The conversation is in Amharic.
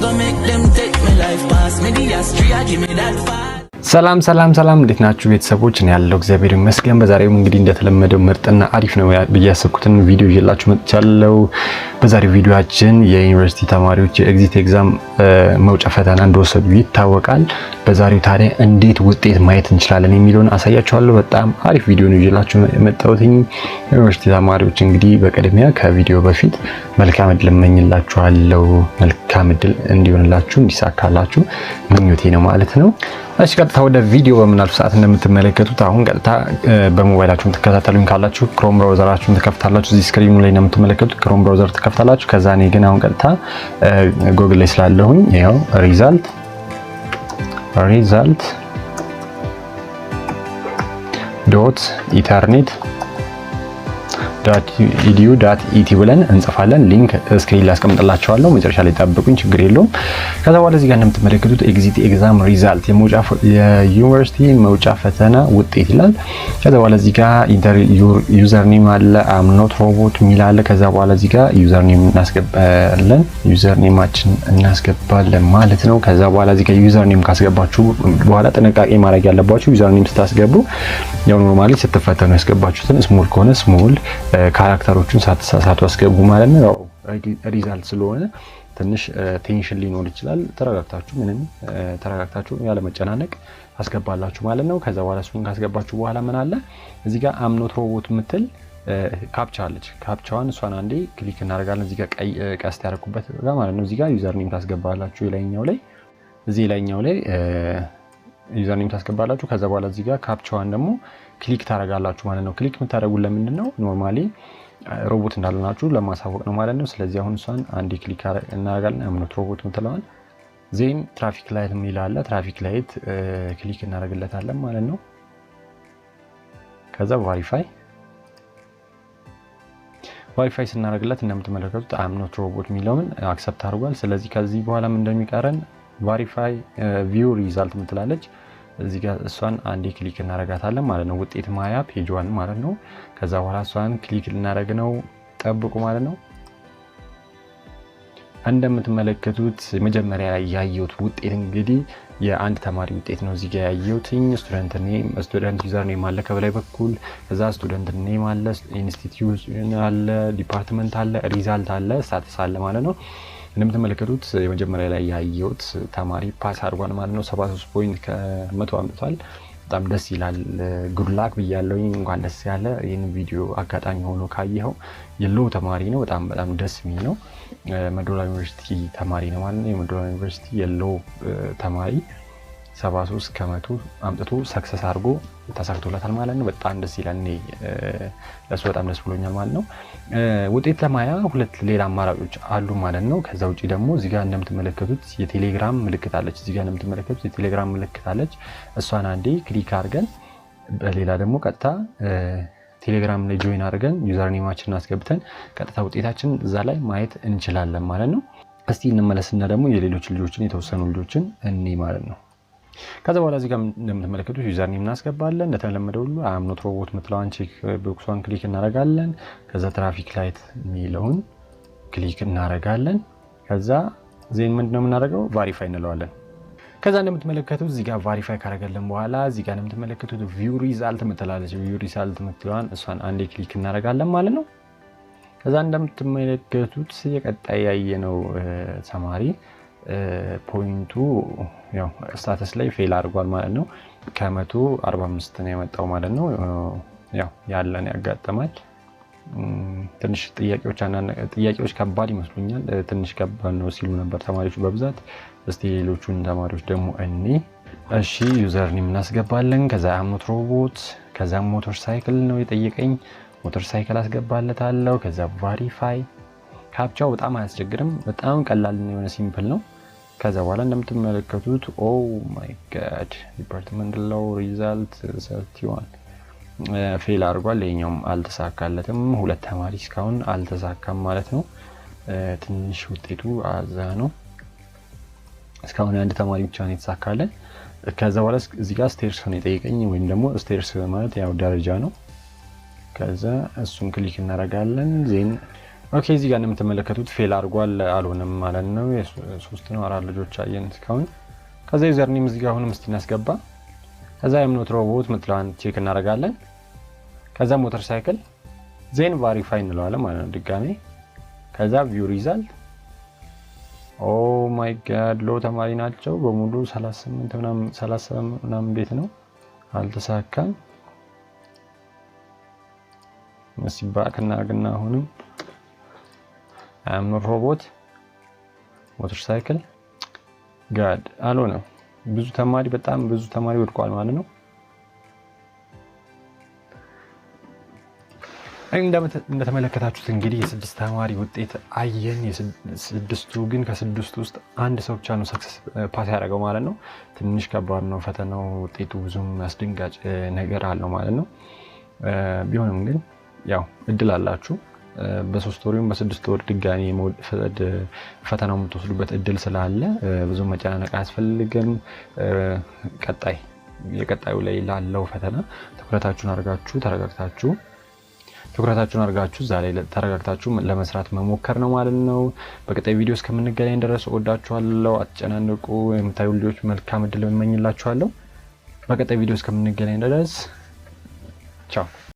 gonna make them take me life pass me the astray, give me that fire. ሰላም እንዴት ናችሁ ቤተሰቦች? እኔ ያለው እግዚአብሔር ይመስገን። በዛሬው እንግዲህ እንደተለመደው ምርጥና አሪፍ ነው በያሰብኩትን ቪዲዮ ይዤላችሁ መጥቻለሁ። በዛሬው ቪዲዮአችን የዩኒቨርሲቲ ተማሪዎች የኤግዚት ኤግዛም መውጫ ፈተና እንደወሰዱ ይታወቃል። በዛሬው ታዲያ እንዴት ውጤት ማየት እንችላለን የሚለውን አሳያችኋለሁ። በጣም አሪፍ ቪዲዮ ነው ይዤላችሁ የመጣሁት። ዩኒቨርሲቲ ተማሪዎች እንግዲህ በቅድሚያ ከቪዲዮ በፊት መልካም እድል እመኝላችኋለሁ። መልካም እድል እንዲሆንላችሁ እንዲሳካላችሁ ምኞቴ ነው ማለት ነው። እሺ ቀጥታ ወደ ቪዲዮ በምናልፍ ሰዓት እንደምትመለከቱት አሁን ቀጥታ በሞባይላችሁ ተከታተሉኝ ካላችሁ ክሮም ብራውዘራችሁን ተከፍታላችሁ። እዚህ ስክሪኑ ላይ እንደምትመለከቱት ክሮም ብራውዘር ተከፍታላችሁ። ከዛ እኔ ግን አሁን ቀጥታ ጉግል ላይ ስላለሁኝ ያው ሪዛልት ዶት ኢንተርኔት .edu.et ብለን እንጽፋለን። ሊንክ ስክሪን ላይ አስቀምጥላችኋለሁ። መጨረሻ ላይ ጠብቁኝ፣ ችግር የለውም። ከዛ በኋላ እዚህ ጋር እንደምትመለከቱት ኤግዚት ኤግዛም ሪዛልት የዩኒቨርሲቲ መውጫ ፈተና ውጤት ይላል። ከዛ በኋላ እዚህ ጋር ዩዘር ኔም አለ፣ አም ኖት ሮቦት ሚል አለ። ከዛ በኋላ እዚህ ጋር ዩዘር ኔም ዩዘር ኔማችን እናስገባለን ማለት ነው። ከዛ በኋላ እዚህ ጋር ዩዘር ኔም ካስገባችሁ በኋላ ጥንቃቄ ማድረግ ያለባችሁ ዩዘር ኔም ስታስገቡ ያው ኖርማሊ ስትፈተኑ ያስገባችሁትን ስሞል ከሆነ ስሞል ካራክተሮቹን ሳትሳሳቱ አስገቡ ማለት ነው። ያው ሪዛልት ስለሆነ ትንሽ ቴንሽን ሊኖር ይችላል። ተረጋግታችሁ ያለ መጨናነቅ አስገባላችሁ ማለት ነው። ከዛ በኋላ እሱን ካስገባችሁ በኋላ ምን አለ እዚህ ጋር አም ኖት ሮቦት ምትል ካፕቻ አለች። ካፕቻዋን እሷን አንዴ ክሊክ እናደርጋለን። እዚህ ጋር ቀይ ቀስት ያደረኩበት ጋር ማለት ነው። እዚህ ጋር ዩዘር ኔም ታስገባላችሁ። እዚህ ላይኛው ላይ ዩዘር ኔም ታስገባላችሁ። ከዛ በኋላ እዚህ ጋር ካፕቻዋን ደግሞ ክሊክ ታደርጋላችሁ ማለት ነው። ክሊክ የምታደርጉት ለምንድን ነው? ኖርማሊ ሮቦት እንዳልሆናችሁ ለማሳወቅ ነው ማለት ነው። ስለዚህ አሁን እሷን አንዴ ክሊክ እናደርጋለን። አምኖት ሮቦት ምትለዋል። ዜን ትራፊክ ላይት የሚላለ ትራፊክ ላይት ክሊክ እናደርግለታለን ማለት ነው። ከዛ ቫሪፋይ ስናደርግለት እንደምትመለከቱት አምኖት ሮቦት የሚለውን አክሰፕት አድርጓል። ስለዚህ ከዚህ በኋላ ምን እንደሚቀረን ቫሪፋይ ቪው ሪዛልት ምትላለች። እዚህ ጋር እሷን አንዴ ክሊክ እናደርጋታለን ማለት ነው። ውጤት ማያ ፔጅዋን ማለት ነው። ከዛ በኋላ እሷን ክሊክ ልናደርግ ነው። ጠብቁ ማለት ነው። እንደምትመለከቱት መጀመሪያ ላይ ያየሁት ውጤት እንግዲህ የአንድ ተማሪ ውጤት ነው። እዚህ ጋር ያየሁት ስቱደንት ዩዘር ኔም አለ ከበላይ በኩል። ከዛ ስቱደንት ኔም አለ፣ ኢንስቲትዩሽን አለ፣ ዲፓርትመንት አለ፣ ሪዛልት አለ፣ ስታተስ አለ ማለት ነው። እንደምትመለከቱት የመጀመሪያ ላይ ያየሁት ተማሪ ፓስ አድርጓል ማለት ነው። 73 ፖይንት ከ100 አምጥቷል። በጣም ደስ ይላል። ጉድ ላክ ብያለሁ። እንኳን ደስ ያለ። ይሄን ቪዲዮ አጋጣሚ ሆኖ ካየኸው የሎው ተማሪ ነው። በጣም ደስ የሚል ነው። መዶላ ዩኒቨርሲቲ ተማሪ ነው ማለት ነው። የመዶላ ዩኒቨርሲቲ የሎው ተማሪ 73 ከ100 አምጥቶ ሰክሰስ አድርጎ ተሳክቶለታል ማለት ነው። በጣም ደስ ይላል። ለሱ በጣም ደስ ብሎኛል ማለት ነው። ውጤት ለማያ ሁለት ሌላ አማራጮች አሉ ማለት ነው። ከዛ ውጪ ደግሞ እዚህ ጋር እንደምትመለከቱት የቴሌግራም ምልክት አለች። እሷን አንዴ ክሊክ አድርገን በሌላ ደግሞ ቀጥታ ቴሌግራም ላይ ጆይን አድርገን ዩዘር ኔማችንን አስገብተን ቀጥታ ውጤታችን እዛ ላይ ማየት እንችላለን ማለት ነው። እስቲ እንመለስና ደግሞ የሌሎች ልጆችን የተወሰኑ ልጆችን እኔ ማለት ነው። ከዛ በኋላ እዚህ ጋር እንደምትመለከቱት ዩዘር ኔም እናስገባለን። እንደተለመደው ሁሉ አም ኖት ሮቦት ምትለዋን ቼክ ቦክሷን ክሊክ እናደርጋለን። ከዛ ትራፊክ ላይት የሚለውን ክሊክ እናደርጋለን። ከዛ ዜን ምንድነው የምናደርገው? ቫሪፋይ እንለዋለን። ከዛ እንደምትመለከቱት እዚህ ጋር ቫሪፋይ ካደረገልን በኋላ እዚህ ጋር እንደምትመለከቱት ቪው ሪዛልት ምትላለች። ቪው ሪዛልት ምትለዋን እሷን አንዴ ክሊክ እናደርጋለን ማለት ነው። ከዛ እንደምትመለከቱት የቀጣይ ያየነው ተማሪ ፖይንቱ ያው ስታተስ ላይ ፌል አድርጓል ማለት ነው። ከ145 ነው የመጣው ማለት ነው። ያው ያለን ያጋጠማል። ትንሽ ጥያቄዎች ከባድ ይመስሉኛል። ትንሽ ከባድ ነው ሲሉ ነበር ተማሪዎች በብዛት። እስቲ ሌሎቹን ተማሪዎች ደግሞ እሺ ዩዘር ኔም እናስገባለን። ከዛ አምኖት ሮቦት፣ ከዛ ሞተር ሳይክል ነው የጠየቀኝ። ሞተር ሳይክል አስገባለታለሁ። ከዛ ቫሪፋይ ካፕቻው በጣም አያስቸግርም። በጣም ቀላል ነው፣ የሆነ ሲምፕል ነው። ከዛ በኋላ እንደምትመለከቱት ኦ ማይ ጋድ ዲፓርትመንት ሎው ሪዛልት 31 ፌል አድርጓል። ይሄኛውም አልተሳካለትም። ሁለት ተማሪ እስካሁን አልተሳካም ማለት ነው። ትንሽ ውጤቱ አዛ ነው። እስካሁን አንድ ተማሪ ብቻ ነው የተሳካለን። ከዛ በኋላ እዚህ ጋር ስቴርስ ነው የጠየቀኝ፣ ወይም ደግሞ ስቴርስ ማለት ያው ደረጃ ነው። ከዛ እሱን ክሊክ እናደርጋለን። ዜን ኦኬ እዚህ ጋር እንደምትመለከቱት ፌል አድርጓል አልሆነም ማለት ነው። የ3 ነው 4 ልጆች አየን እስካሁን። ከዛ ዩዘር ኔም እዚህ ጋር አሁንም እስቲ እናስገባ። ከዛ የምኖት ሮቦት ምትላን ቼክ እናደርጋለን። ከዛ ሞተር ሳይክል ዜን ቫሪፋይ እንለዋለን ማለት ነው ድጋሜ። ከዛ ቪው ሪዛልት ኦ ማይ ጋድ ሎ ተማሪ ናቸው በሙሉ 38 ምናምን 37 ምናምን ቤት ነው አልተሳካም። መስባክ እናርግና አሁንም አምኖት ሮቦት ሞተር ሳይክል ጋድ አልሆነም። ብዙ ተማሪ በጣም ብዙ ተማሪ ወድቋል ማለት ነው። እንደተመለከታችሁት እንግዲህ የ6 ተማሪ ውጤት አየን። የ6ቱ ግን ከ6ቱ ውስጥ አንድ ሰው ብቻ ነው ሰክሰስ ፓስ ያደረገው ማለት ነው። ትንሽ ከባድ ነው ፈተናው። ውጤቱ ብዙም አስደንጋጭ ነገር አለው ማለት ነው። ቢሆንም ግን ያው እድል አላችሁ። በ3 ወር ወይም በ6 ወር ድጋሚ ፈተናው የምትወስዱበት እድል ስላለ ብዙ መጨናነቅ አያስፈልግም። የቀጣዩ ላይ ላለው ፈተና ትኩረታችሁን አድርጋችሁ ዛሬ ተረጋግታችሁ ለመስራት መሞከር ነው ማለት ነው። በቀጣይ ቪዲዮ እስከምንገናኝ ድረስ እወዳችኋለሁ። አትጨናነቁ። የምታዩ ልጆች መልካም እድል እመኝላችኋለሁ። በቀጣይ ቪዲዮ እስከምንገናኝ ድረስ ቻው።